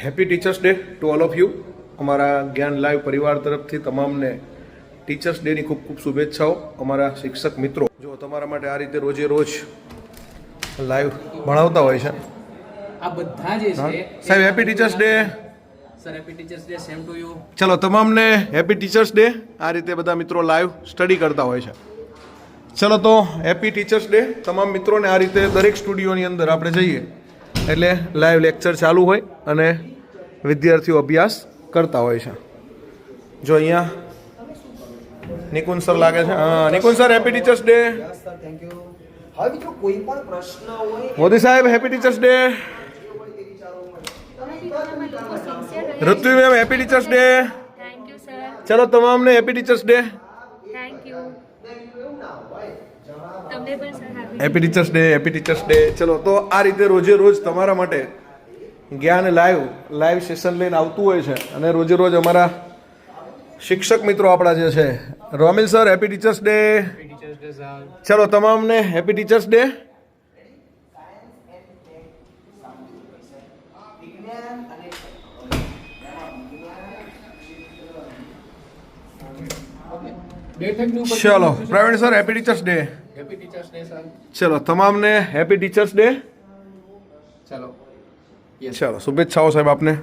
Happy teachers day to all of you. અમારા જ્ઞાન live પરિવાર તરફથી તમામને ટીચર્સ ડેની ખૂબ ખૂબ શુભેચ્છાઓ. અમારા શિક્ષક મિત્રો જો તમારા માટે આ રીતે રોજે રોજ લાઈવ ભણાવતા હોય છે. આ બધા જે છે સાહેબ happy teachers day. Sir happy teachers day. Same to you. ચલો તમામને હેપી ટીચર્સ ડે. આ રીતે બધા મિત્રો લાઈવ સ્ટડી કરતા હોય છે. ચલો તો હેપી ટીચર્સ ડે તમામ મિત્રોને. આ રીતે દરેક સ્ટુડિયોની અંદર આપણે જઈએ એટલે લાઈવ લેક્ચર ચાલુ હોય અને વિદ્યાર્થીઓ અભ્યાસ કરતા હોય છે. જો અહીંયા નિકુંજ સર લાગે છે. હા Nikunj sir happy teachers day. હવે મિત્રો કોઈ પણ પ્રશ્ન હોય મોદી સાહેબ happy teachers day. Rutvi ma'am happy teachers day. Thank you sir. ચલો તમામને happy teachers day. Thank you. તમને પણ sir happy teachers day. Happy teachers day. ચલો તો આ રીતે રોજે રોજ તમારા માટે જ્ઞાન લાઈવ સેશન લઈને આવતું હોય છે અને રોજે રોજ અમારા શિક્ષક મિત્રો આપણા જે છે Romil sir happy teachers day. ચલો તમામને હેપી ટીચર્સ ડે. ચલો Pravin sir happy teachers day. Happy teachers day sir. ચલો તમામને હેપી ટીચર્સ ડે. ચલો ચલો શુભેચ્છાઓ સાહેબ આપને.